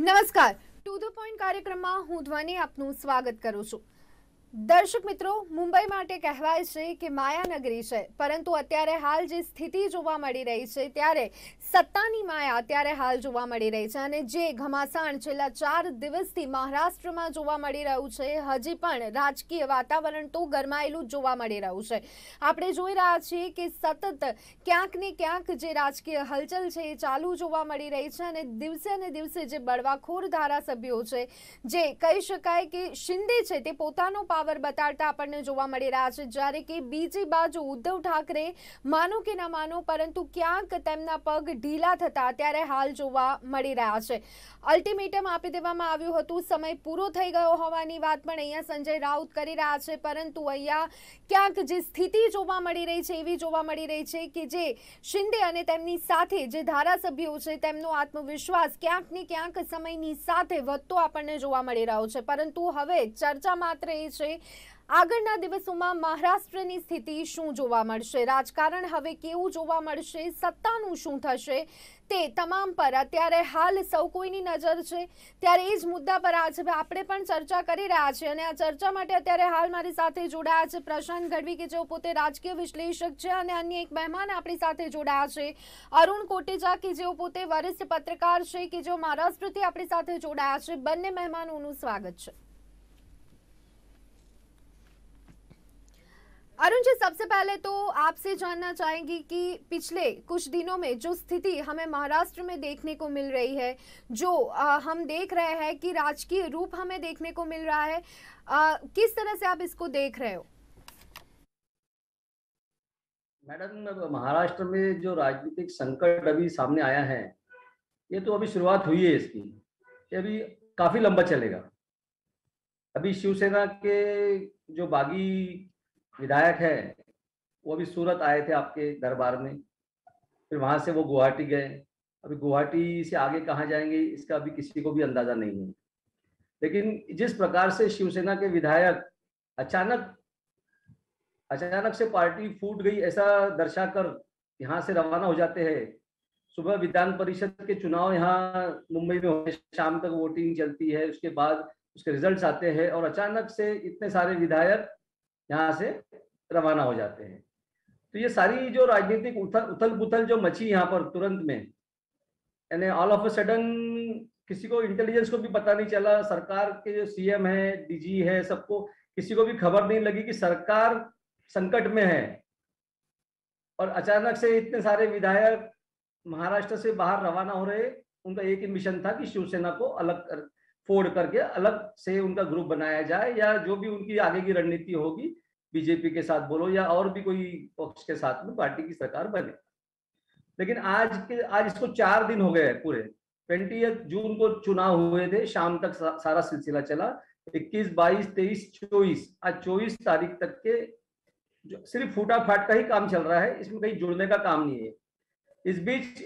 નમસ્કાર, to the point કાર્યક્રમમાં હું ધ્વનિ આપનું સ્વાગત કરું છું। દર્શક મિત્રો, મુંબઈ માટે કહેવાય છે કે માયાનગરી છે, પરંતુ અત્યારે હાલ જે સ્થિતિ જોવા મળી રહી છે ત્યારે સત્તાની માયા અત્યારે હાલ જોવા મળી રહી છે અને જે ઘમાસાણ છેલ્લા 4 દિવસથી મહારાષ્ટ્રમાં જોવા મળી રહ્યું છે, હજી પણ રાજકીય વાતાવરણ તો ગરમાયેલું જોવા મળી રહ્યું છે। આપણે જોઈ રહ્યા છીએ કે સતત ક્યાંક ને ક્યાંક જે રાજકીય હલચલ છે એ ચાલુ જોવા મળી રહી છે અને દિવસે જે બળવાખોર ધારાસભ્યો છે, જે કહી શકાય કે શિંદે છે તે પોતાનો પાવર બતાડતા આપણને જોવા મળી રહ્યા છે, જ્યારે કે બીજી બાજુ ઉદ્ધવ ઠાકરે માનો કે ન માનો પરંતુ ક્યાંક તેમના પગ ઢીલા થતા અત્યારે હાલ જોવા મળી રહ્યા છે। અલ્ટિમેટમ આપી દેવામાં આવ્યું હતું, સમય પૂરો થઈ ગયો હોવાની વાત પણ અહીંયા સંજય રાઉત કરી રહ્યા છે, પરંતુ અહીંયા ક્યાંક જે સ્થિતિ જોવા મળી રહી છે એવી જોવા મળી રહી છે કે જે શિંદે અને તેમની સાથે જે ધારાસભ્યો છે તેમનો આત્મવિશ્વાસ ક્યાંક ને ક્યાંક સમયની સાથે વધતો આપણને જોવા મળી રહ્યો છે। પરંતુ હવે ચર્ચા માત્ર એ છે આગળના દિવસોમાં મહારાષ્ટ્રની સ્થિતિ શું જોવા મળશે, રાજકારણ હવે કેવું જોવા મળશે, સત્તાનું શું થશે, તે તમામ પર અત્યારે હાલ સૌ કોઈની નજર છે। ત્યારે એ જ મુદ્દા પર આજે આપણે પણ ચર્ચા કરી રહ્યા છીએ અને આ ચર્ચા માટે અત્યારે હાલ મારી સાથે જોડાયા છે પ્રશાંત ગઢવી કે જેઓ પોતે રાજકીય વિશ્લેષક છે અને અન્ય એક મહેમાન આપણી સાથે જોડાયા છે અરુણ કોટેચા કે જેઓ પોતે વરિષ્ઠ પત્રકાર છે કે જેઓ મહારાષ્ટ્રથી આપણી સાથે જોડાયા છે। બંને મહેમાનોનું સ્વાગત છે। अरुण जी, सबसे पहले तो आपसे जानना चाहेंगी कि पिछले कुछ दिनों में जो स्थिति हमें महाराष्ट्र में देखने को मिल रही है, जो हम देख रहे हैं कि राजकीय रूप हमें देखने को मिल रहा है, किस तरह से आप इसको देख रहे हो? मैडम, महाराष्ट्र में जो राजनीतिक संकट अभी सामने आया है, ये तो अभी शुरुआत हुई है इसकी, ये अभी काफी लंबा चलेगा। अभी शिवसेना के जो बागी विधायक है वो अभी सूरत आए थे आपके दरबार में, फिर वहां से वो गुवाहाटी गए। अभी गुवाहाटी से आगे कहाँ जाएंगे इसका अभी किसी को भी अंदाजा नहीं है। लेकिन जिस प्रकार से शिवसेना के विधायक अचानक से पार्टी फूट गई ऐसा दर्शाकर यहाँ से रवाना हो जाते हैं। सुबह विधान परिषद के चुनाव यहाँ मुंबई में होते, शाम तक वोटिंग चलती है, उसके बाद उसके रिजल्ट्स आते हैं और अचानक से इतने सारे विधायक यहाँ से रवाना हो जाते हैं। तो ये सारी जो राजनीतिक उथल पुथल जो मची यहाँ पर तुरंत में, यानी ऑल ऑफ अ सडन किसी को इंटेलिजेंस को भी पता नहीं चला, सरकार के जो सीएम है, डीजी है, सबको किसी को भी खबर नहीं लगी कि सरकार संकट में है और अचानक से इतने सारे विधायक महाराष्ट्र से बाहर रवाना हो रहे। उनका एक ही मिशन था कि शिवसेना को अलग फोड़ करके अलग से उनका ग्रुप बनाया जाए, या जो भी उनकी आगे की रणनीति होगी बीजेपी के साथ बोलो या और भी कोई पक्ष के साथ में पार्टी की सरकार बने। लेकिन आज इसको 4 दिन हो गए पूरे। 20 जून को चुनाव हुए थे, शाम तक सारा सिलसिला चला, 21, 22, 23, 24, आज 24 तारीख तक के जो सिर्फ फूटाफाट का ही काम चल रहा है, इसमें कहीं जुड़ने का काम नहीं है। इस बीच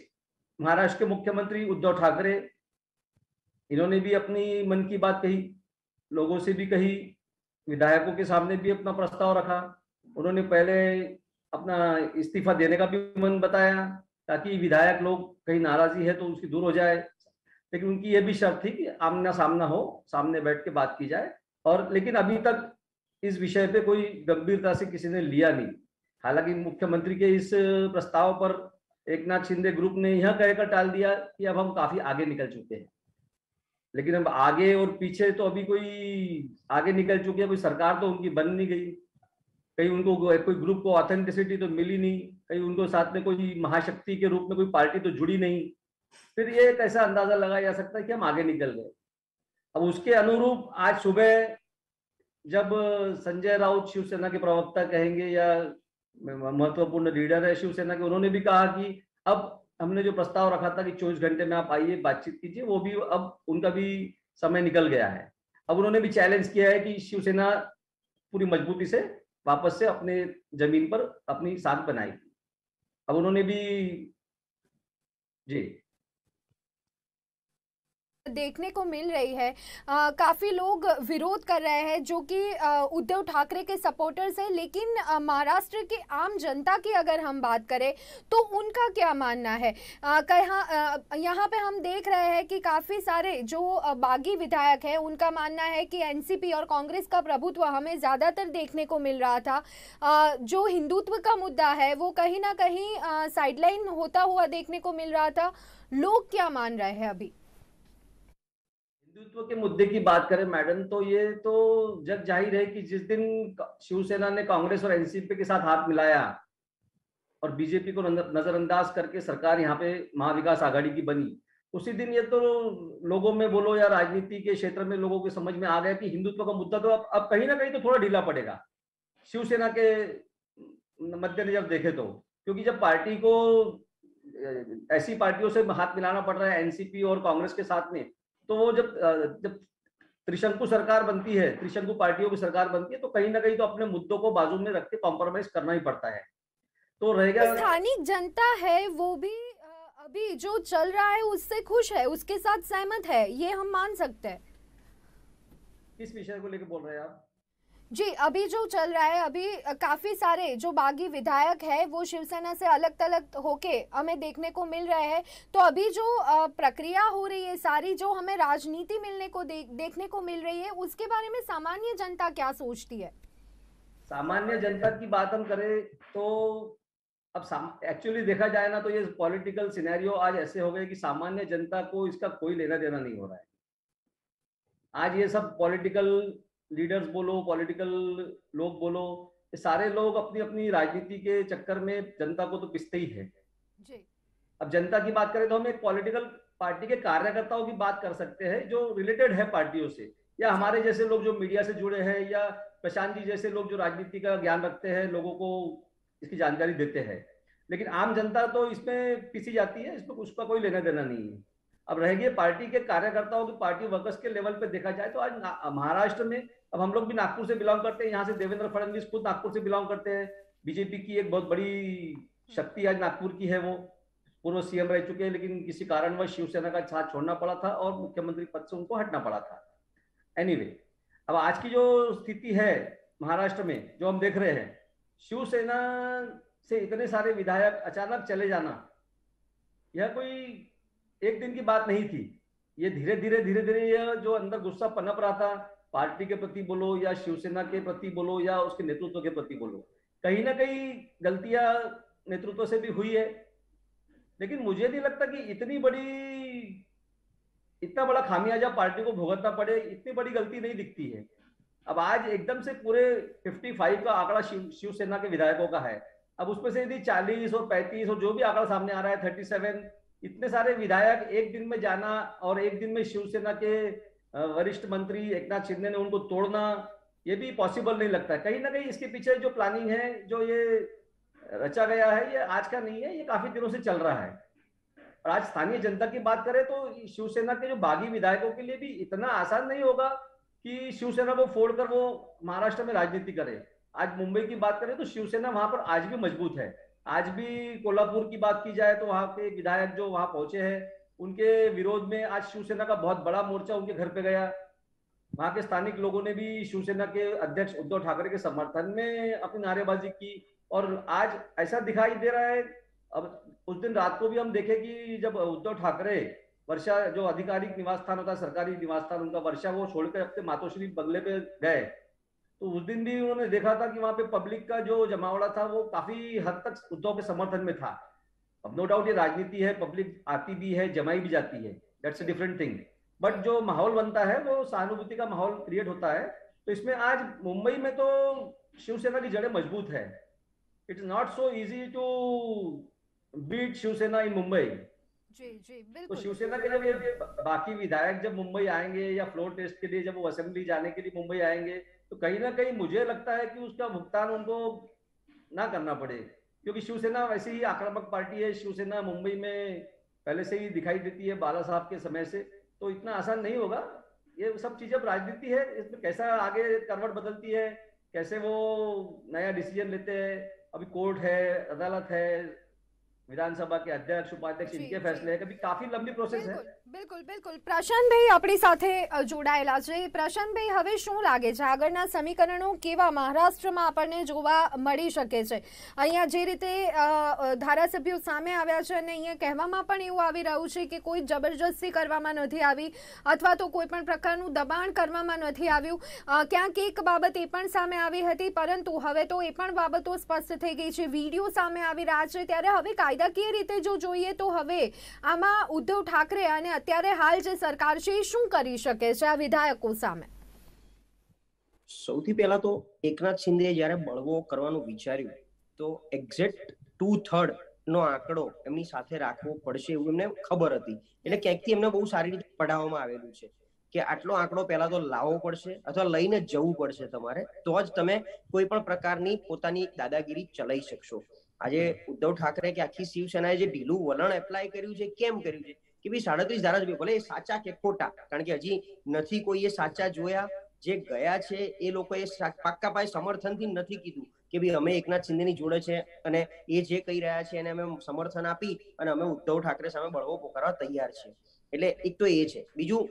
महाराष्ट्र के मुख्यमंत्री उद्धव ठाकरे, इन्होंने भी अपनी मन की बात कही, लोगों से भी कही, विधायकों के सामने भी अपना प्रस्ताव रखा। उन्होंने पहले अपना इस्तीफा देने का भी मन बताया ताकि विधायक लोग कहीं नाराजगी है तो उसकी दूर हो जाए, लेकिन उनकी ये भी शर्त थी कि आमना सामना हो, सामने बैठ के बात की जाए। और लेकिन अभी तक इस विषय पे कोई गंभीरता से किसी ने लिया नहीं। हालांकि मुख्यमंत्री के इस प्रस्ताव पर एकनाथ शिंदे ग्रुप ने यह कहकर टाल दिया कि अब हम काफी आगे निकल चुके हैं। लेकिन अब आगे और पीछे तो अभी कोई आगे निकल चुकी है, कोई सरकार तो उनकी बन नहीं गई, कहीं उनको कोई ग्रुप को ऑथेंटिसिटी तो मिली नहीं, कहीं उनको साथ में कोई महाशक्ति के रूप में कोई पार्टी तो जुड़ी नहीं। फिर ये एक ऐसा अंदाजा लगाया जा सकता है कि हम आगे निकल गए। अब उसके अनुरूप आज सुबह जब संजय राउत, शिवसेना के प्रवक्ता कहेंगे या महत्वपूर्ण लीडर है शिवसेना के, उन्होंने भी कहा कि अब हमने जो प्रस्ताव रखा था कि 24 घंटे में आप आइए बातचीत कीजिए, वो भी अब उनका भी समय निकल गया है। अब उन्होंने भी चैलेंज किया है कि शिवसेना पूरी मजबूती से वापस से अपने जमीन पर अपनी साख बनाएगी। अब उन्होंने भी जी देखने को मिल रही है। काफी लोग विरोध कर रहे हैं जो कि उद्धव ठाकरे के सपोर्टर्स हैं, लेकिन महाराष्ट्र की आम जनता की अगर हम बात करें तो उनका क्या मानना है? यहाँ पे हम देख रहे हैं कि काफी सारे जो बागी विधायक हैं उनका मानना है कि एनसीपी और कांग्रेस का प्रभुत्व हमें ज्यादातर देखने को मिल रहा था। जो हिंदुत्व का मुद्दा है वो कहीं ना कहीं साइडलाइन होता हुआ देखने को मिल रहा था। लोग क्या मान रहे हैं अभी? हिंदुत्व के मुद्दे की बात करें मैडम, तो ये तो जग जाहिर है कि जिस दिन शिवसेना ने कांग्रेस और एनसीपी के साथ हाथ मिलाया और बीजेपी को नजरअंदाज करके सरकार यहाँ पे महाविकास आघाड़ी की बनी, उसी दिन ये तो लोगों में बोलो या राजनीति के क्षेत्र में लोगों के समझ में आ गया कि हिंदुत्व का मुद्दा तो अब कहीं ना कहीं तो थोड़ा ढीला पड़ेगा शिवसेना के मद्देनजर देखे तो। क्योंकि जब पार्टी को ऐसी पार्टियों से हाथ मिलाना पड़ रहा है एनसीपी और कांग्रेस के साथ में, तो वो जब त्रिशंकु सरकार बनती है, त्रिशंकु पार्टियों की सरकार बनती है, तो कहीं ना कहीं तो अपने मुद्दों को बाजू में रख के कॉम्प्रोमाइज करना ही पड़ता है। तो रहेगा स्थानीय जनता है वो भी अभी जो चल रहा है उससे खुश है, उसके साथ सहमत है, ये हम मान सकते हैं। किस विषय को लेकर बोल रहे हैं आप? जी, अभी जो चल रहा है, अभी काफी सारे जो बागी विधायक है वो शिवसेना से अलग थलग होके हमें देखने को मिल रहे हैं। तो अभी जो प्रक्रिया हो रही है सारी, जो हमें राजनीति मिलने को देखने को मिल रही है, उसके बारे में सामान्य जनता क्या सोचती है? सामान्य जनता की बात हम करें तो अब एक्चुअली देखा जाए ना, तो ये पॉलिटिकल सिनेरियो आज ऐसे हो गए कि सामान्य जनता को इसका कोई लेना देना नहीं हो रहा है। आज ये सब पॉलिटिकल लीडर्स बोलो, पॉलिटिकल लोग बोलो, ये सारे लोग अपनी अपनी राजनीति के चक्कर में जनता को तो पिसते ही है जी। अब जनता की बात करें तो हम एक पॉलिटिकल पार्टी के कार्यकर्ताओं की बात कर सकते हैं जो रिलेटेड है पार्टियों से, या हमारे जैसे लोग जो मीडिया से जुड़े हैं, या प्रशांत जी जैसे लोग जो राजनीति का ज्ञान रखते हैं, लोगों को इसकी जानकारी देते हैं। लेकिन आम जनता तो इसमें पिसी जाती है, इसमें उसका कोई लेना देना नहीं है। अब रह गए पार्टी के कार्यकर्ताओं की, पार्टी वर्कर्स के लेवल पे देखा जाए तो आज महाराष्ट्र में, अब हम लोग भी नागपुर से बिलोंग करते हैं, यहाँ से देवेंद्र फडणवीस खुद नागपुर से बिलोंग करते हैं। बीजेपी की एक बहुत बड़ी शक्ति आज नागपुर की है, वो पूर्व सीएम रह चुके हैं, लेकिन किसी कारणवश शिवसेना का साथ छोड़ना पड़ा था और मुख्यमंत्री पद से उनको हटना पड़ा था। एनीवे, अब आज की जो स्थिति है महाराष्ट्र में जो हम देख रहे हैं, शिवसेना से इतने सारे विधायक अचानक चले जाना, यह कोई एक दिन की बात नहीं थी। ये धीरे धीरे यह जो अंदर गुस्सा पनप रहा था पार्टी के प्रति बोलो या शिवसेना के प्रति बोलो या उसके नेतृत्व के प्रति बोलो, कहीं ना कहीं गलतियां नेतृत्व से भी हुई है। लेकिन मुझे नहीं लगता कि इतना बड़ा खामियाजा पार्टी को भुगतना पड़े, इतनी बड़ी गलती नहीं दिखती है। अब आज एकदम से पूरे 55 का आंकड़ा शिवसेना के विधायकों का है। अब उसमें से यदि 40 और 35 और जो भी आंकड़ा सामने आ रहा है 37, इतने सारे विधायक एक दिन में जाना और एक दिन में शिवसेना के वरिष्ठ मंत्री एकनाथ शिंदे ने उनको तोड़ना, ये भी पॉसिबल नहीं लगता है। कहीं ना कहीं इसके पीछे जो प्लानिंग है, जो ये रचा गया है, ये आज का नहीं है, ये काफी दिनों से चल रहा है। और आज स्थानीय जनता की बात करें तो शिवसेना के जो बागी विधायकों के लिए भी इतना आसान नहीं होगा कि शिवसेना को फोड़कर वो महाराष्ट्र में राजनीति करे। आज मुंबई की बात करें तो शिवसेना वहां पर आज भी मजबूत है। आज भी कोल्हापुर की बात की जाए तो वहां के विधायक जो वहां पहुंचे हैं, उनके विरोध में आज शिवसेना का बहुत बड़ा मोर्चा उनके घर पे गया। वहां के स्थानिक लोगों ने भी शिवसेना के अध्यक्ष उद्धव ठाकरे के समर्थन में अपनी नारेबाजी की। और आज ऐसा दिखाई दे रहा है, अब उस दिन रात को भी हम देखे कि जब उद्धव ठाकरे वर्षा जो आधिकारिक निवास स्थान होता है, सरकारी निवास स्थान उनका वर्षा, वो छोड़कर अपने मातोश्री बंगले पे गए, तो उस दिन भी उन्होंने देखा था कि वहां पे पब्लिक का जो जमावड़ा था वो काफी हद तक उद्धव के समर्थन में था। अब नो डाउट ये राजनीति है, पब्लिक आती भी है, जमाई भी जाती है, that's a different thing. But जो माहौल बनता है वो सहानुभूति का माहौल क्रिएट होता है। तो इसमें आज मुंबई में तो शिवसेना की जड़ें मजबूत है। It is not so easy to beat Shiv Sena in Mumbai. जी जी तो बिल्कुल। शिवसेना के जब ये बाकी विधायक जब मुंबई आएंगे या फ्लोर टेस्ट के लिए जब वो असेंबली जाने के लिए मुंबई आएंगे, तो कहीं ना कहीं मुझे लगता है कि उसका भुगतान उनको ना करना पड़े, क्योंकि शिवसेना वैसे ही आक्रामक पार्टी है। शिवसेना मुंबई में पहले से ही दिखाई देती है बाला साहब के समय से, तो इतना आसान नहीं होगा। ये सब चीजें राजनीति है, इसमें कैसा आगे करवट बदलती है, कैसे वो नया डिसीजन लेते हैं। अभी कोर्ट है, अदालत है, विधानसभा के अध्यक्ष उपाध्यक्ष, इनके फैसले है, कभी काफी लंबी प्रोसेस है। બિલકુલ બિલકુલ પ્રશાંતભાઈ આપણી સાથે જોડાયેલા છે. પ્રશાંતભાઈ, હવે શું લાગે છે આગળના સમીકરણો કેવા મહારાષ્ટ્રમાં આપણને જોવા મળી શકે છે? અહીંયા જે રીતે ધારાસભ્યો સામે આવ્યા છે અને અહીંયા કહેવામાં પણ એવું આવી રહ્યું છે કે કોઈ જબરજસ્તી કરવામાં નથી આવી અથવા તો કોઈ પણ પ્રકારનું દબાણ કરવામાં નથી આવ્યું. ક્યાંક એક બાબત એ પણ સામે આવી હતી, પરંતુ હવે તો એ પણ બાબતો સ્પષ્ટ થઈ ગઈ છે, વિડીયો સામે આવી રહ્યા છે. ત્યારે હવે કાયદાકીય રીતે જો જોઈએ તો હવે આમાં ઉદ્ધવ ઠાકરે અને અત્યારે હાલ જે સરકાર છે એ શું કરી શકે છે આ વિધાયકો સામે? સૌથી પહેલા તો એકનાથ શિંદે જ્યારે બળવો કરવાનું વિચાર્યું તો એક્ઝેક્ટ 2/3 નો આંકડો એમની સાથે રાખવો પડશે એવું એમને ખબર હતી. એટલે ક્યાંકથી એમને બહુ સારી રીતે પઢાવવામાં આવેલું છે કે આટલો આંકડો પહેલા તો લાવવો પડશે અથવા લઈને જવું પડશે તમારે, તો જ તમે કોઈ પણ પ્રકારની પોતાની દાદાગીરી ચલાવી શકશો. આજે ઉદ્ધવ ઠાકરે કે આખી શિવસેનાએ જે ઢીલું વલણ એપ્લાય કર્યું છે, કેમ કર્યું છે કે ભાઈ 37 ધારાસભ્યો ભલે સાચા કે ખોટા, કારણ કે હજી નથી કોઈએ સાચા જોયા, જે ગયા છે એ લોકોએ પાક્કા પાયે સમર્થનથી નથી કીધું કે ભાઈ અમે એકનાથ શિંદેની જોડે છે અને એ જે કહી રહ્યા છે એને અમે સમર્થન આપી અને અમે ઉદ્ધવ ઠાકરે સામે બળવો પોકારવા તૈયાર છે. એટલે એક તો એ છે. બીજું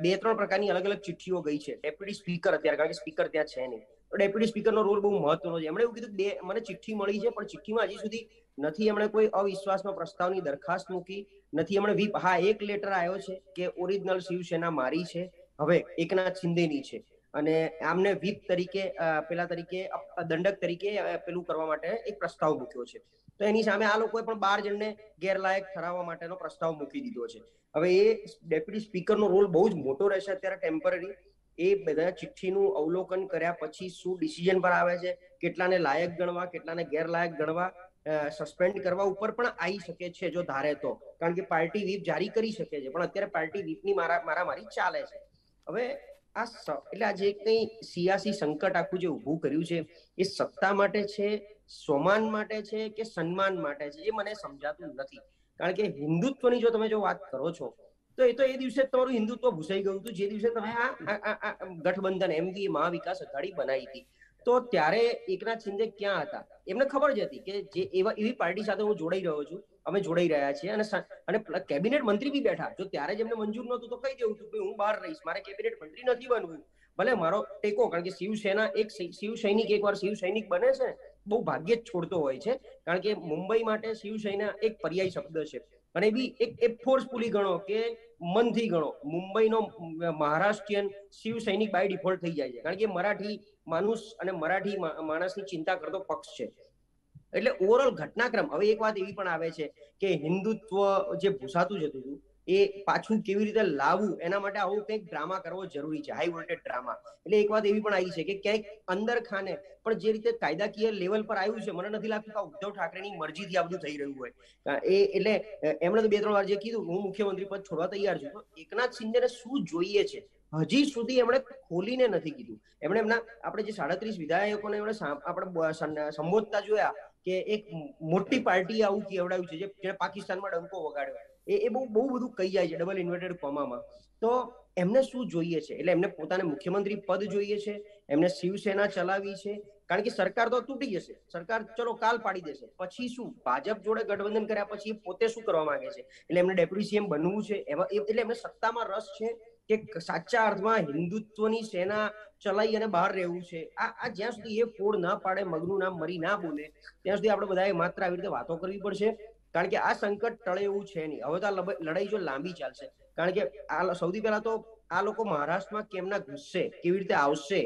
2-3 પ્રકારની અલગ અલગ ચિઠ્ઠીઓ ગઈ છે. ડેપ્યુટી સ્પીકર અત્યારે, કારણ કે સ્પીકર ત્યાં છે નહીં, તો ડેપ્યુટી સ્પીકરનો રોલ બહુ મહત્વનો છે. એમણે એવું કીધું કે મને ચિઠ્ઠી મળી છે પણ ચિઠ્ઠીમાં હજી સુધી નથી એમણે કોઈ અવિશ્વાસનો પ્રસ્તાવની દરખાસ્ત મૂકી નથી. એમણે વ્હીપ, હા એક લેટર આવ્યો છે કે ઓરિજિનલ શિવસેના મારી છે, હવે એકનાથ શિંદેની છે, અને આમને વ્હીપ તરીકે પેલા તરીકે દંડક તરીકે પેલું કરવા માટે એક પ્રસ્તાવ મૂક્યો છે. તો એની સામે આ લોકોએ પણ 12 જણને ગેરલાયક ઠરાવવા માટેનો પ્રસ્તાવ મૂકી દીધો છે. હવે એ ડેપ્યુટી સ્પીકરનો રોલ બહુ જ મોટો રહેશે અત્યારે ટેમ્પરરી. એ બધા ચિઠ્ઠીનું અવલોકન કર્યા પછી શું ડિસિઝન પર આવે છે, કેટલાને લાયક ગણવા, કેટલાને ગેરલાયક ગણવા, સસ્પેન્ડ કરવા ઉપર પણ આવી શકે છે જો ધારે તો, કારણ કે પાર્ટી વ્હીપ જારી કરી શકે છે. પણ અત્યારે પાર્ટી વ્હીપની મારામારી ચાલે છે. હવે એટલે આ જે કંઈ સિયાસી સંકટ આખું જે ઊભું કર્યું છે એ સત્તા માટે છે, સ્વમાન માટે છે કે સન્માન માટે છે, એ મને સમજાતું નથી. કારણ કે હિન્દુત્વની જો તમે વાત કરો છો તો એ દિવસે તમારું હિન્દુત્વ ભૂસાઈ ગયું હતું જે દિવસે તમે આ ગઠબંધન એમવી મહાવિકાસ અઘાડી બનાવી હતી. તો ત્યારે એકનાથ શિંદે ક્યાં હતા? એમને ખબર જ હતી કે જે એવી પાર્ટી સાથે હું જોડાઈ રહ્યો છું, અમે જોડાઈ રહ્યા છીએ, અને કેબિનેટ મંત્રી બી બેઠા. જો ત્યારે જ એમને મંજૂર નહોતું તો કહી દેવું હતું કે હું બહાર રહીશ, મારે કેબિનેટ મંત્રી નથી બનવું, ભલે મારો ટેકો. કારણ કે શિવસેના એક શિવ સૈનિક એકવાર શિવ સૈનિક બને છે બહુ ભાગ્યે જ છોડતો હોય છે, કારણ કે મુંબઈ માટે શિવસેના એક પર્યાય શબ્દ છે. અને બી એક ફોર્સફુલી ગણો કે મનથી ગણો, મુંબઈનો મહારાષ્ટ્રીયન શિવ સૈનિક બાય ડિફોલ્ટ થઈ જાય છે, કારણ કે મરાઠી માણસ અને મરાઠી માણસની ચિંતા કરતો પક્ષ છે. એટલે ઓવરઓલ ઘટનાક્રમ. હવે એક વાત એવી પણ આવે છે કે હિન્દુત્વ જે ભૂસાતું જતું હતું એ પાછું કેવી રીતે લાવવું, એના માટે આવું કંઈક ડ્રામા કરવો જરૂરી છે, હાઈ વોલ્ટેજ ડ્રામા. એટલે એક વાત એવી પણ આવી છે કે ક્યાંક અંદર ખાને પણ જે રીતે કાયદાકીય લેવલ પર આવ્યું છે, મને નથી લાગતું કે ઉદ્ધવ ઠાકરેની મરજીથી આ બધું થઈ રહ્યું હોય. એટલે એમણે તો 2-3 વાર જે કીધું હું મુખ્યમંત્રી પદ છોડવા તૈયાર છું, તો એકનાથ શિંદેને શું જોઈએ છે હજી સુધી એમણે ખોલીને નથી કીધું. એમણે આપણે જે 37 વિધાયકોને આપણે સંબોધતા જોયા કે એક મોટી પાર્ટી આવું કેવડાવ્યું છે જે પાકિસ્તાનમાં ડંકો વગાડ્યો, એ બહુ બધું કહી જાય છે ડબલ ઇન્વર્ટેડ કોમામાં. તો એમને શું જોઈએ છે? એટલે એમને પોતાને મુખ્યમંત્રી પદ જોઈએ છે, એમને શિવસેના ચલાવી છે, કારણ કે સરકાર તો તૂટી જશે, સરકાર ચલો કાલ પાડી દેશે, પછી શું? ભાજપ જોડે ગઠબંધન કર્યા પછી પોતે શું કરવા માંગે છે? એટલે એમને ડેપ્યુટી સીએમ બનવું છે, એટલે એમને સત્તામાં રસ છે કે સાચા અર્થમાં હિન્દુત્વની સેના ચલાવી અને બહાર રહેવું છે? આ જ્યાં સુધી એ ફોડ ના પાડે, મગનું નામ મરી ના બોલે, ત્યાં સુધી આપણે બધાએ માત્ર આવી રીતે વાતો કરવી પડશે. કારણ કે આ સંકટ ટળે એવું છે નહીં. હવે તો આ લડાઈ જો લાંબી ચાલશે, કારણ કે સૌથી પહેલા તો આ લોકો મહારાષ્ટ્રમાં કેમના ઘૂસશે, કેવી રીતે આવશે,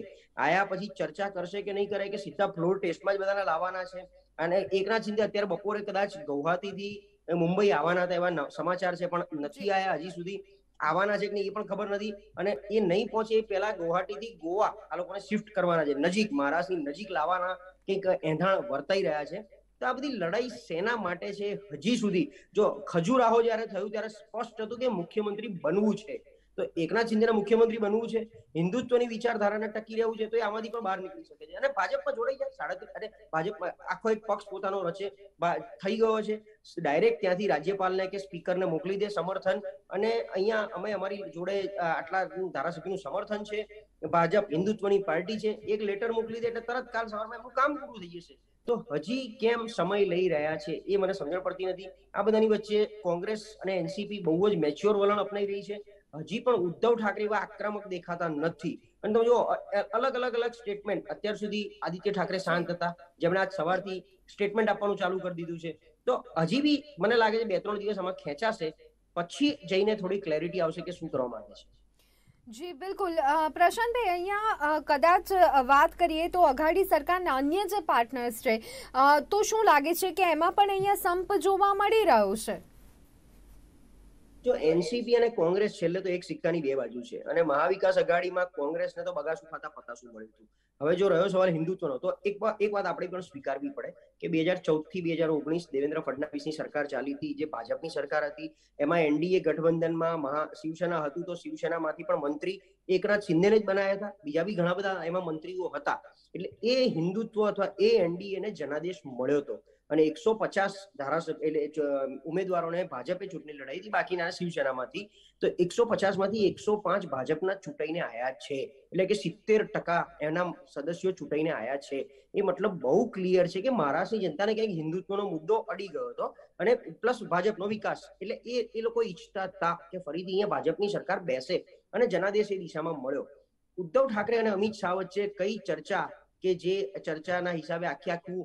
આયા પછી ચર્ચા કરશે કે નહીં કરે, કે સીધા ફ્લોર ટેસ્ટમાં જ બધાને લાવવાના છે. અને એકનાથ શિંદે અત્યારે બપોરે કદાચ ગુવાહાટીથી મુંબઈ આવવાના હતા એવા સમાચાર છે, પણ નથી આયા હજી સુધી. આવવાના છે કે નહીં એ પણ ખબર નથી. અને એ નહીં પહોંચે એ પહેલા ગુવાહાટીથી ગોવા આ લોકોને શિફ્ટ કરવાના છે, નજીક મહારાષ્ટ્રની નજીક લાવવાના કંઈક એંધાણ વર્તાઈ રહ્યા છે. તો આ બધી લડાઈ શેના માટે છે હજી સુધી? જો ખજુરાહો જયારે થયું ત્યારે સ્પષ્ટ હતું કે મુખ્યમંત્રી બનવું છે, તો એકનાથ શિંદેને મુખ્યમંત્રી બનવું છે, હિન્દુત્વની વિચારધારાને ટકી રહેવું છે, તો એ આમાંથી પણ બહાર નીકળી શકે છે અને ભાજપમાં જોડાઈ જાય. અને ભાજપમાં આખો એક પક્ષ પોતાનો રચે થઈ ગયો છે, ડાયરેક્ટ ત્યાંથી રાજ્યપાલને કે સ્પીકરને મોકલી દે સમર્થન, અને અહીંયા અમે અમારી જોડે આટલા ધારાસભ્યનું સમર્થન છે, ભાજપ હિન્દુત્વની પાર્ટી છે, એક લેટર મોકલી દે એટલે તરત કાલ સવારમાં એમનું કામ પૂરું થઈ જશે. તો હજી કેમ સમય લઈ રહ્યા છે એ મને સમજણ પડતી નથી. આ બધાની વચ્ચે કોંગ્રેસ અને એનસીપી બહુ જ મેચ્યોર વલણ અપનાવી રહી છે. હજી પણ ઉદ્ધવ ઠાકરે એવા આક્રમક દેખાતા નથી. અને તમે જો અલગ સ્ટેટમેન્ટ, અત્યાર સુધી આદિત્ય ઠાકરે શાંત હતા, જેમણે આજ સવારથી સ્ટેટમેન્ટ આપવાનું ચાલુ કરી દીધું છે. તો હજી બી મને લાગે છે 2-3 દિવસ આમાં ખેંચાશે, પછી જઈને થોડી ક્લેરિટી આવશે કે શું કરવા માંગે છે. જી બિલકુલ. પ્રશાંતભાઈ, અહીંયા કદાચ વાત કરીએ તો અઘાડી સરકારના અન્ય જે પાર્ટનર્સ છે, તો શું લાગે છે કે એમાં પણ અહીંયા સંપ જોવા મળી રહ્યો છે? જો એનસીપી અને કોંગ્રેસ છેલ્લે તો એક સિક્કાની બે બાજુ છે, અને મહાવિકાસ અઘાડીમાં કોંગ્રેસને તો બગાસું ખાતા પતાસું મળ્યું હતું. હવે જો રહ્યો સવાલ હિન્દુત્વનો, તો એક વાત આપણે પણ સ્વીકારવી પડે કે 2014 થી 2019 દેવેન્દ્ર ફડણવીસની સરકાર ચાલી હતી, જે ભાજપની સરકાર હતી. એમાં એનડીએ ગઠબંધનમાં શિવસેના હતું, તો શિવસેનામાંથી પણ મંત્રી એકનાથ શિંદેને જ બનાવ્યા હતા. બીજા બી ઘણા બધા એમાં મંત્રીઓ હતા. એટલે એ હિન્દુત્વ અથવા એ એનડીએને જનાદેશ મળ્યો હતો. અને 150 ધારાસભ્ય એટલે ઉમેદવારોને ભાજપે ચૂંટણી લડાઈ હતી, બાકીના શિવસેનામાંથી. તો 150 માંથી 105 ભાજપના ચૂંટાઈને આવ્યા છે. એટલે કે 70% એના સદસ્યો ચૂંટાઈને આવ્યા છે. એ મતલબ બહુ ક્લિયર છે કે મહારાષ્ટ્રની જનતાને ક્યાંક હિન્દુત્વનો મુદ્દો અડી ગયો હતો, અને પ્લસ ભાજપનો વિકાસ. એટલે એ લોકો ઈચ્છતા હતા કે ફરીથી અહીંયા ભાજપની સરકાર બેસે, અને જનાદેશ એ દિશામાં મળ્યો. ઉદ્ધવ ઠાકરે અને અમિત શાહ વચ્ચે કઈ ચર્ચા, કે જે ચર્ચાના હિસાબે આખું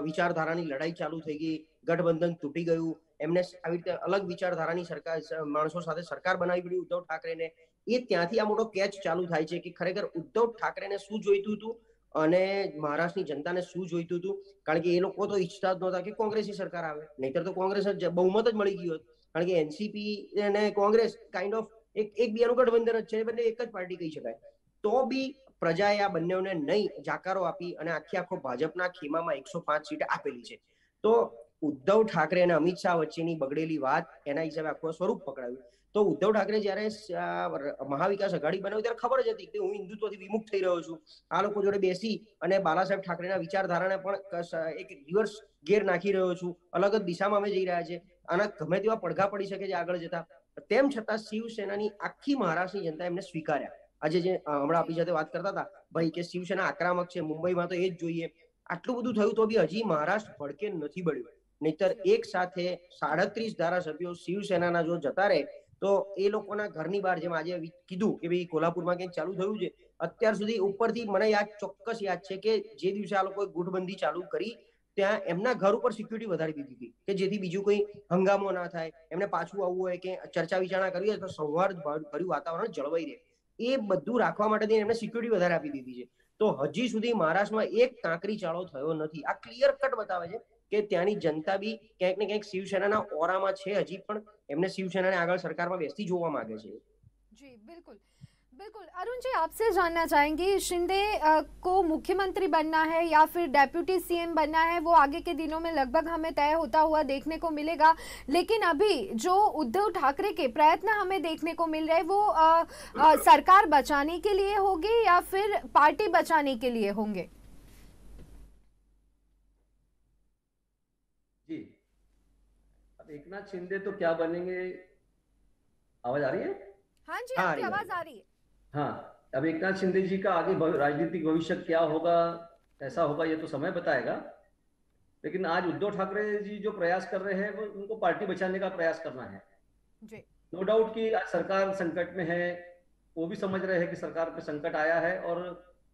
વિચારધારાની લડાઈ ચાલુ થઈ ગઈ, ગઠબંધન તૂટી ગયું, એમને આવી રીતે અલગ વિચારધારાની સરકાર માણસો સાથે સરકાર બનાવી પડી ઉદ્ધવ ઠાકરેને. એ ત્યાંથી આ મોટો કેચ ચાલુ થાય છે કે ખરેખર ઉદ્ધવ ઠાકરેને શું જોઈતું હતું અને મહારાષ્ટ્રની જનતાને શું જોઈતું હતું. કારણ કે એ લોકો તો ઈચ્છતા જ નહોતા કે કોંગ્રેસની સરકાર આવે, નહીતર તો કોંગ્રેસ બહુમત જ મળી ગયું હોત. કારણ કે એનસીપી અને કોંગ્રેસ કાઇન્ડ ઓફ એકબીજાનું ગઠબંધન જ છે, બંને એક જ પાર્ટી કહી શકાય. તો બી પ્રજાએ આ બંનેને નહીં જાકારો આપી અને આખો ભાજપના ખેમામાં 105 સીટ આપેલી છે. તો ઉદ્ધવ ઠાકરે અને અમિત શાહ વચ્ચેની બગડેલી વાત એના હિસાબે આખું સ્વરૂપ પકડાયું. તો ઉદ્ધવ ઠાકરે જ્યારે મહાવિકાસ અઘાડી બનાવી ત્યારે ખબર જ હતી કે હું હિન્દુત્વથી વિમુખ થઈ રહ્યો છું. આ લોકો જોડે બેસી અને બાલા સાહેબ ઠાકરેના વિચારધારાને પણ એક રિવર્સ ગેર નાખી રહ્યો છું, અલગ જ દિશામાં અમે જઈ રહ્યા છે. આના ગમે તેવા પડઘા પડી શકે છે આગળ જતા. તેમ છતાં શિવસેનાની આખી મહારાષ્ટ્રની જનતા એમને સ્વીકાર્યા. આજે જે હમણાં આપણી સાથે વાત કરતા હતા ભાઈ કે શિવસેના આક્રમક છે, મુંબઈમાં તો એ જ જોઈએ. આટલું બધું થયું તો બી હજી મહારાષ્ટ્ર ભડકે નથી બળ્યું. નહીતર એક સાથે 37 ધારાસભ્યો શિવસેનાના જો જતા રહે તો એ લોકોના ઘરની બહાર, જેમ આજે કીધું કે ભાઈ કોલ્હાપુરમાં ક્યાંક ચાલુ થયું છે, અત્યાર સુધી ઉપરથી મને ચોક્કસ યાદ છે કે જે દિવસે આ લોકોએ ગુટબંધી ચાલુ કરી ત્યાં એમના ઘર ઉપર સિક્યુરિટી વધારી દીધી હતી કે જેથી બીજું કોઈ હંગામો ના થાય, એમને પાછું આવવું હોય કે ચર્ચા વિચારણા કરવી હોય તો સૌહાર્દ ભર્યું વાતાવરણ જળવાઈ રહે, એ બધું રાખવા માટે એમને સિક્યુરિટી વધારે આપી દીધી છે. તો હજી સુધી મહારાષ્ટ્રમાં એક કાંકરી ચાળો થયો નથી. આ ક્લિયર કટ બતાવે છે કે ત્યાંની જનતા બી ક્યાંક ને ક્યાંક શિવસેનાના ઓરામાં છે. હજી પણ એમને શિવसेना ने આગળ સરકારમાં બેસતી જોવા માંગે છે. जी बिल्कुल बिल्कुल। अरुण जी, आपसे जानना चाहेंगे, शिंदे को मुख्यमंत्री बनना है या फिर डेप्यूटी सीएम बनना है, वो आगे के दिनों में लगभग हमें तय होता हुआ देखने को मिलेगा। लेकिन अभी जो उद्धव ठाकरे के प्रयत्न हमें देखने को मिल रहे हैं वो सरकार बचाने के लिए होंगे या फिर पार्टी बचाने के लिए होंगे? जी, अब एकनाथ शिंदे तो क्या बनेंगे? आवाज आ रही है? हाँ जी, आपकी आवाज आ रही है। हाँ, अब एकनाथ शिंदे जी का आगे राजनीतिक भविष्य क्या होगा, कैसा होगा, ये तो समय बताएगा। लेकिन आज उद्धव ठाकरे जी जो प्रयास कर रहे हैं वो उनको पार्टी बचाने का प्रयास करना है जी। नो डाउट कि आज सरकार संकट में है, वो भी समझ रहे हैं कि सरकार पे संकट आया है, और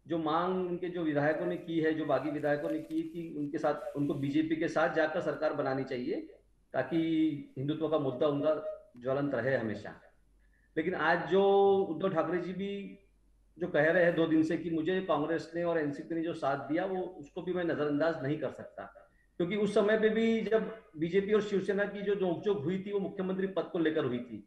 जो मांग उनके जो विधायकों ने की है, जो बागी विधायकों ने की कि उनके साथ, उनको बीजेपी के साथ जाकर सरकार बनानी चाहिए ताकि हिंदुत्व का मुद्दा उनका ज्वलंत रहे हमेशा। लेकिन आज जो उद्धव ठाकरे जी भी जो कह रहे हैं 2 दिन से कि मुझे कांग्रेस ने और एनसीपी ने जो साथ दिया, वो उसको भी मैं नजरअंदाज नहीं कर सकता, क्योंकि उस समय पे भी जब बीजेपी और शिवसेना की जो नोकझोंक हुई थी वो मुख्यमंत्री पद को लेकर हुई थी।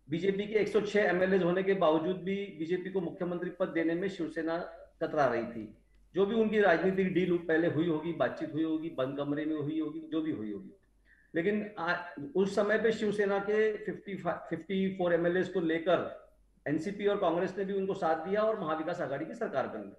बीजेपी के 106 एमएलए होने के बावजूद भी बीजेपी को मुख्यमंत्री पद देने में शिवसेना कतरा रही थी। जो भी उनकी राजनीतिक डील पहले हुई होगी, बातचीत हुई होगी, बंद कमरे में हुई होगी, जो भी हुई होगी, लेकिन उस समय पे शिवसेना के 54 एमएलए को लेकर एनसीपी और कांग्रेस ने भी उनको साथ दिया और महाविकास आघाड़ी की सरकार बनी।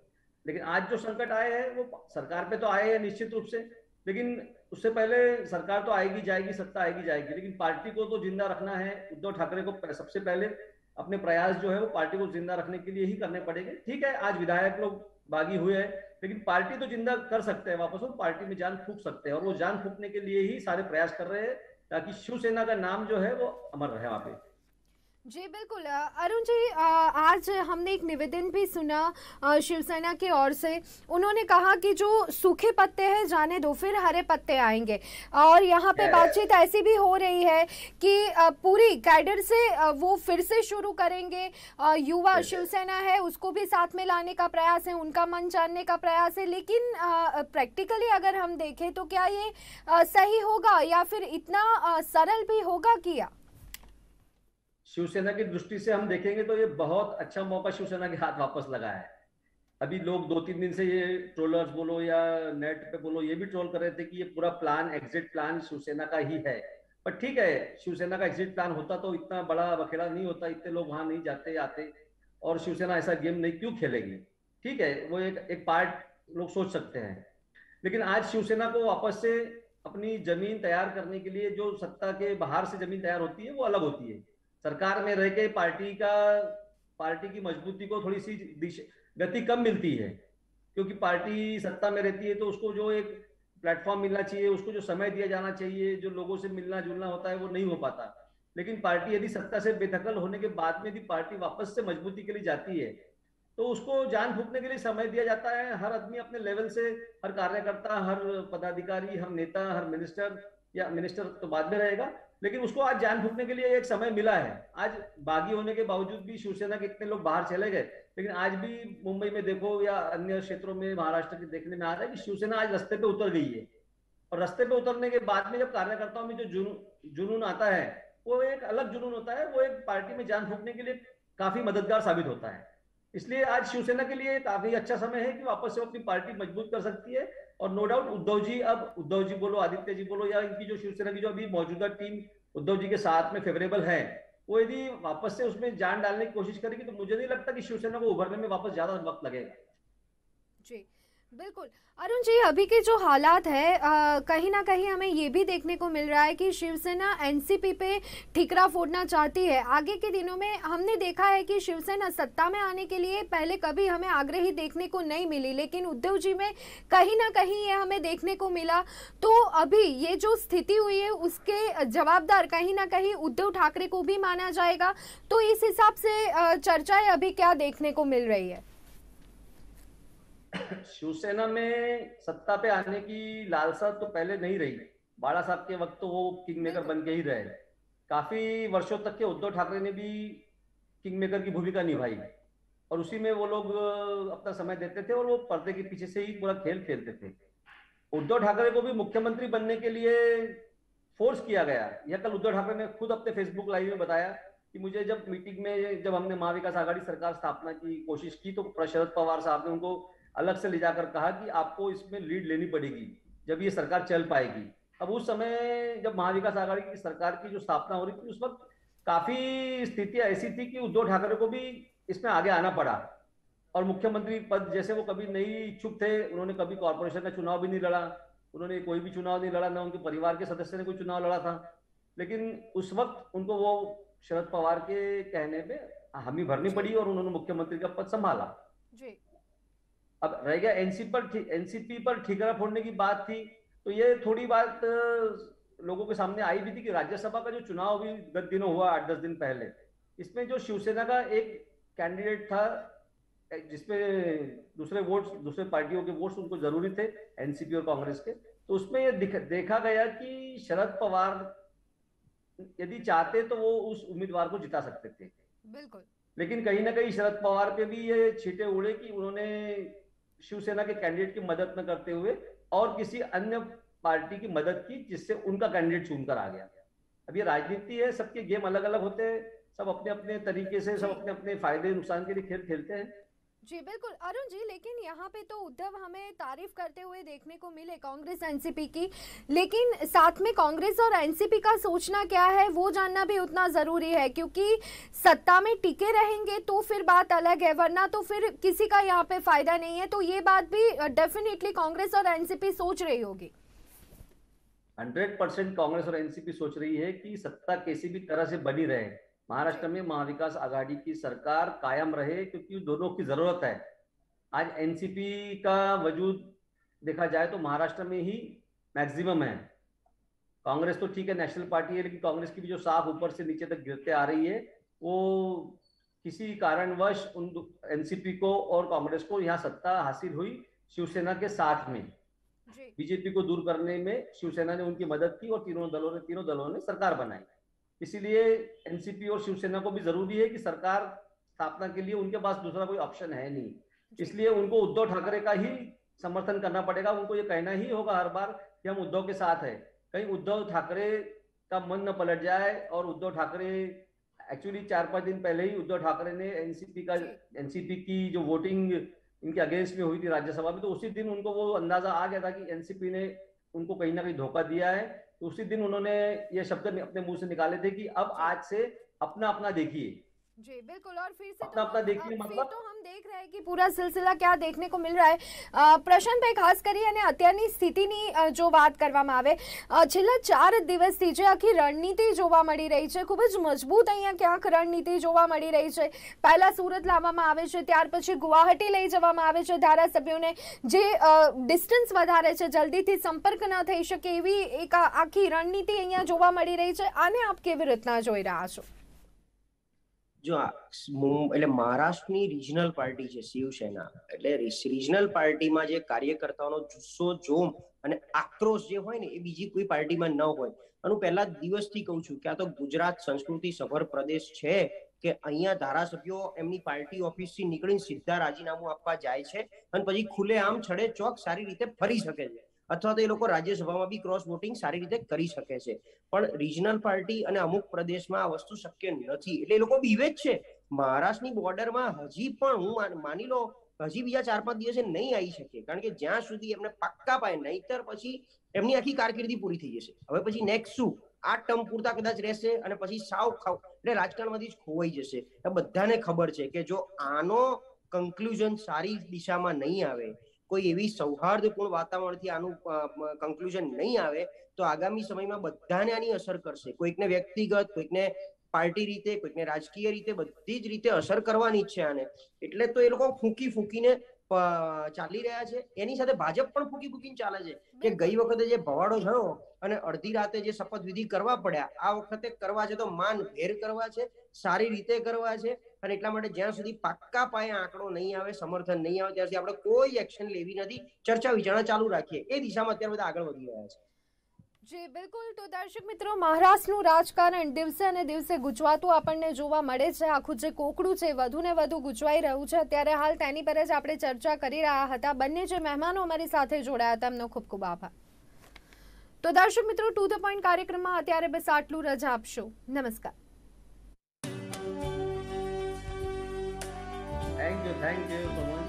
लेकिन आज जो संकट आए हैं वो सरकार पे तो आए हैं निश्चित रूप से, लेकिन उससे पहले सरकार तो आएगी जाएगी, सत्ता आएगी जाएगी, लेकिन पार्टी को तो जिंदा रखना है। उद्धव ठाकरे को सबसे पहले अपने प्रयास जो है वो पार्टी को जिंदा रखने के लिए ही करने पड़ेंगे। ठीक है, आज विधायक लोग बागी हुए हैं, लेकिन पार्टी तो जिंदा कर सकते हैं वापस, वो पार्टी में जान फूंक सकते हैं, और वो जान फूंकने के लिए ही सारे प्रयास कर रहे हैं ताकि शिवसेना का नाम जो है वो अमर रहे वहां पे। जी बिल्कुल। अरुण जी, आज हमने एक निवेदन भी सुना शिवसेना की ओर से। उन्होंने कहा कि जो सूखे पत्ते हैं जाने दो, फिर हरे पत्ते आएंगे। और यहाँ पे बातचीत ऐसी भी हो रही है कि पूरी कैडर से वो फिर से शुरू करेंगे। युवा शिवसेना है उसको भी साथ में लाने का प्रयास है, उनका मन जानने का प्रयास है। लेकिन प्रैक्टिकली अगर हम देखें तो क्या ये सही होगा या फिर इतना सरल भी होगा क्या? शिवसेना की दृष्टि से हम देखेंगे तो ये बहुत अच्छा मौका शिवसेना के हाथ वापस लगा है। अभी लोग 2-3 दिन से ये ट्रोलर्स बोलो या नेट पे बोलो ये भी ट्रोल कर रहे थे कि ये पूरा प्लान, एग्जिट प्लान शिवसेना का ही है। पर ठीक है, शिवसेना का एग्जिट प्लान होता तो इतना बड़ा बखेड़ा नहीं होता, इतने लोग वहां नहीं जाते आते, और शिवसेना ऐसा गेम नहीं क्यों खेलेगी। ठीक है, वो एक पार्ट लोग सोच सकते हैं, लेकिन आज शिवसेना को वापस से अपनी जमीन तैयार करने के लिए, जो सत्ता के बाहर से जमीन तैयार होती है वो अलग होती है। सरकार में रह के पार्टी की मजबूती को थोड़ी सी गति कम मिलती है, क्योंकि पार्टी सत्ता में रहती है तो उसको जो एक प्लेटफॉर्म मिलना चाहिए, उसको जो समय दिया जाना चाहिए, जो लोगों से मिलना जुलना होता है वो नहीं हो पाता। लेकिन पार्टी यदि सत्ता से बेदखल होने के बाद में यदि पार्टी वापस से मजबूती के लिए जाती है तो उसको जान फूंकने के लिए समय दिया जाता है। हर आदमी अपने लेवल से, हर कार्यकर्ता, हर पदाधिकारी, हर नेता, हर मिनिस्टर, या मिनिस्टर तो बाद में रहेगा, लेकिन उसको आज जान फूंकने के लिए एक समय मिला है। आज बागी होने के बावजूद भी शिवसेना के इतने लोग बाहर चले गए, लेकिन आज भी मुंबई में देखो या अन्य क्षेत्रों में महाराष्ट्र के देखने में आ रहा है कि शिवसेना आज रास्ते पे उतर गई है। और रास्ते पे उतरने के बाद में जब कार्यकर्ताओं में जो जुनून आता है वो एक अलग जुनून होता है, वो एक पार्टी में जान फूंकने के लिए काफी मददगार साबित होता है। इसलिए आज शिवसेना के लिए काफी अच्छा समय है कि वापस से अपनी पार्टी मजबूत कर सकती है। और नो डाउट उद्धव जी बोलो, आदित्य जी बोलो, या इनकी जो शिवसेना की जो अभी मौजूदा टीम उद्धव जी के साथ में फेवरेबल है, वो यदि वापस से उसमें जान डालने की कोशिश करेगी तो मुझे नहीं लगता कि शिवसेना को उभरने में वापस ज्यादा वक्त लगेगा। जी बिल्कुल। अरुण जी, अभी के जो हालात है कहीं ना कहीं हमें ये भी देखने को मिल रहा है कि शिवसेना एनसीपी पे ठिकरा फोड़ना चाहती है। आगे के दिनों में हमने देखा है कि शिवसेना सत्ता में आने के लिए पहले कभी हमें आग्रही देखने को नहीं मिली, लेकिन उद्धव जी में कहीं ना कहीं ये हमें देखने को मिला। तो अभी ये जो स्थिति हुई है उसके जवाबदार कहीं ना कहीं उद्धव ठाकरे को भी माना जाएगा। तो इस हिसाब से चर्चाएं अभी क्या देखने को मिल रही है? शिवसेना में सत्ता पे आने की लालसा तो पहले नहीं रही। बाला साहब के वक्त तो वो किंग मेकर बन के ही रहे। काफी वर्षों तक के उद्धव ठाकरे ने भी किंग मेकर की भूमिका निभाई, और उसी में वो लोग अपना समय देते थे और वो पर्दे के पीछे से ही पूरा खेल खेलते थे। उद्धव ठाकरे को भी मुख्यमंत्री बनने के लिए फोर्स किया गया। यह कल उद्धव ठाकरे ने खुद अपने फेसबुक लाइव में बताया कि मुझे जब मीटिंग में, जब हमने महाविकास आघाड़ी सरकार स्थापना की कोशिश की तो शरद पवार साहब ने उनको अलग से ले जाकर कहा कि आपको इसमें लीड लेनी पड़ेगी जब ये सरकार चल पाएगी। अब उस समय जब महाविकास आघाड़ी की सरकार की जो स्थापना हो रही थी उस वक्त काफी स्थितियां ऐसी थी कि उद्धव ठाकरे को भी इसमें आगे आना पड़ा, और मुख्यमंत्री पद जैसे वो कभी नहीं इच्छुक थे। उन्होंने कभी कॉर्पोरेशन का चुनाव भी नहीं लड़ा, उन्होंने कोई भी चुनाव नहीं लड़ा, ना उनके परिवार के सदस्य ने कोई चुनाव लड़ा था। लेकिन उस वक्त उनको वो शरद पवार के कहने पे हामी भरनी पड़ी और उन्होंने मुख्यमंत्री का पद संभाला। जी। अब रह गया एनसीपी पर ठिकरा फोड़ने की बात थी, तो ये थोड़ी बात लोगों के सामने आई भी थी कि राज्यसभा का जो चुनाव भी गत दिनों हुआ 8-10 दिन पहले, इसमें जो शिवसेना का एक कैंडिडेट था जिसपे दूसरे पार्टियों के वोट्स उनको जरूरी थे, एनसीपी और कांग्रेस के, तो उसमें ये देखा गया कि शरद पवार यदि चाहते तो वो उस उम्मीदवार को जिता सकते थे। बिल्कुल। लेकिन कहीं ना कहीं शरद पवार पे भी ये छींटे उड़े कि उन्होंने शिवसेना के कैंडिडेट की मदद न करते हुए और किसी अन्य पार्टी की मदद की, जिससे उनका कैंडिडेट चुनकर आ गया। अब ये राजनीति है, सबके गेम अलग अलग होते हैं, सब अपने अपने तरीके से, सब अपने अपने फायदे नुकसान के लिए खेल खेलते हैं। जी बिल्कुल अरुण जी, लेकिन यहाँ पे तो उद्धव हमें तारीफ करते हुए देखने को मिले कांग्रेस एनसीपी की, लेकिन साथ में कांग्रेस और एनसीपी का सोचना क्या है वो जानना भी उतना जरूरी है, क्योंकि सत्ता में टिके रहेंगे तो फिर बात अलग है, वरना तो फिर किसी का यहाँ पे फायदा नहीं है। तो ये बात भी डेफिनेटली कांग्रेस और एनसीपी सोच रही होगी। 100% कांग्रेस और एनसीपी सोच रही है कि सत्ता किसी भी तरह से बनी रहे, महाराष्ट्र में महाविकास आघाड़ी की सरकार कायम रहे, क्योंकि दोनों की जरूरत है। आज एनसीपी का वजूद देखा जाए तो महाराष्ट्र में ही मैक्सिमम है। कांग्रेस तो ठीक है, नेशनल पार्टी है, लेकिन कांग्रेस की भी जो साख ऊपर से नीचे तक गिरते आ रही है, वो किसी कारणवश उन एनसीपी को और कांग्रेस को यहाँ सत्ता हासिल हुई शिवसेना के साथ में। बीजेपी को दूर करने में शिवसेना ने उनकी मदद की और तीनों दलों ने सरकार बनाई। इसीलिए एनसीपी और शिवसेना को भी जरूरी है कि सरकार स्थापना के लिए उनके पास दूसरा कोई ऑप्शन है नहीं, इसलिए उनको उद्धव ठाकरे का ही समर्थन करना पड़ेगा। उनको ये कहना ही होगा हर बार कि हम उद्धव के साथ है। कहीं उद्धव ठाकरे का मन न पलट जाए और उद्धव ठाकरे एक्चुअली 4-5 दिन पहले ही उद्धव ठाकरे ने एनसीपी की जो वोटिंग इनके अगेंस्ट में हुई थी राज्यसभा में, तो उसी दिन उनको वो अंदाजा आ गया था कि एनसीपी ने उनको कहीं ना कहीं धोखा दिया है। तो उसी दिन उन्होंने ये शब्द अपने मुंह से निकाले थे कि अब आज से अपना अपना देखिए। जी बिल्कुल, और फिर से अपना देखिए, मतलब तो हम देख रहे हैं कि पूरा सिलसिला क्या देखने को मिल रहा है। પ્રશાંત ભાઈ, ખાસ કરી અને અત્યારની સ્થિતિની જો વાત કરવામાં આવે, છેલ્લા 4 દિવસથી જે આખી રણનીતિ જોવા મળી રહી છે, ખૂબ જ મજબૂત અહીંયા ક્યાંક રણનીતિ જોવા મળી રહી છે। પહેલા સુરત લાવવામાં આવે છે, ત્યાર પછી ગુવાહાટી લઈ જવામાં આવે છે ધારાસભ્યોને, જે ડિસ્ટન્સ વધારે છે, જલ્દીથી સંપર્ક ન થઈ શકે એવી એક આખી રણનીતિ અહીંયા જોવા મળી રહી છે। આને આપ કેવી રીતના જોઈ રહ્યા છો? જો એટલે મહારાષ્ટ્રની રિજનલ પાર્ટી છે શિવસેના, એટલે રિજનલ પાર્ટીમાં જે કાર્યકર્તાઓનો જુસ્સો, જોમ અને આક્રોશ જે હોય ને એ બીજી કોઈ પાર્ટીમાં ન હોય। અને હું પહેલા દિવસથી કહું છું કે આ તો ગુજરાત સંસ્કૃતિ સભર પ્રદેશ છે કે અહીંયા ધારાસભ્યો એમની પાર્ટી ઓફિસથી નીકળીને સીધા રાજીનામું આપવા જાય છે અને પછી ખુલ્લેઆમ છડે ચોક સારી રીતે ફરી શકે છે, અથવા તો એ લોકો રાજ્યસભામાં બી ક્રોસ વોટિંગ સારી રીતે કરી શકે છે। પણ રિજનલ પાર્ટી અને અમુક પ્રદેશમાં આ વસ્તુ શક્ય નથી, એટલે એ લોકો બીવે જ છે। મહારાષ્ટ્રની બોર્ડરમાં હજી પણ હું માની લો હજી બીજા 4-5 દિવસે નહીં આવી શકે, કારણ કે જ્યાં સુધી એમને પાક્કા પાય, નહીતર પછી એમની આખી કારકિર્દી પૂરી થઈ જશે। હવે પછી નેક્સ્ટ શું, આ ટર્મ પૂરતા કદાચ રહેશે અને પછી સાવ એટલે રાજકારણમાંથી જ ખોવાઈ જશે। એ બધાને ખબર છે કે જો આનો કન્ક્લુઝન સારી દિશામાં નહીં આવે, કોઈ એવી સૌહાર્દપૂર્ણ વાતાવરણથી આનું કન્ક્લુઝન નહીં આવે, તો આગામી સમયમાં બધાને આની અસર કરશે। કોઈકને વ્યક્તિગત, કોઈકને પાર્ટી રીતે, કોઈકને રાજકીય રીતે, બધી જ રીતે અસર કરવાની જ છે આને। એટલે તો એ લોકો ફૂંકીને ચાલી રહ્યા છે। એની સાથે ભાજપ પણ ફૂંકીને ચાલે છે કે ગઈ વખતે જે ભવાડો થયો અને અડધી રાતે જે શપથવિધિ કરવા પડ્યા, આ વખતે કરવા છે તો માનભેર કરવા છે, સારી રીતે કરવા છે। અને એટલા માટે જ્યાં સુધી પાક્કા પાયે આંકડો નહીં આવે, સમર્થન નહીં આવે, ત્યાં સુધી આપણે કોઈ એક્શન લેવી નથી, ચર્ચા વિચારણા ચાલુ રાખીએ। એ દિશામાં અત્યારે બધા આગળ વધી રહ્યા છે। જી બિલકુલ, તો દર્શક મિત્રો, મહારાષ્ટ્રનું રાજકારણ દિવસે ને દિવસે ગુંચવાતું આપણને જોવા મળે છે। આખું જે કોકડું છે વધુ ને વધુ ગુંચવાઈ રહ્યું છે અત્યારે હાલ, તેની પર જ આપણે ચર્ચા કરી રહ્યા હતા। બંને જે મહેમાનો અમારી સાથે જોડાયા હતા એમનો ખૂબ ખૂબ આભાર। તો દર્શક મિત્રો, ટુ ધ પોઈન્ટ કાર્યક્રમમાં અત્યારે બસ આટલું, રજા આપશો। નમસ્કાર। Thank you so much.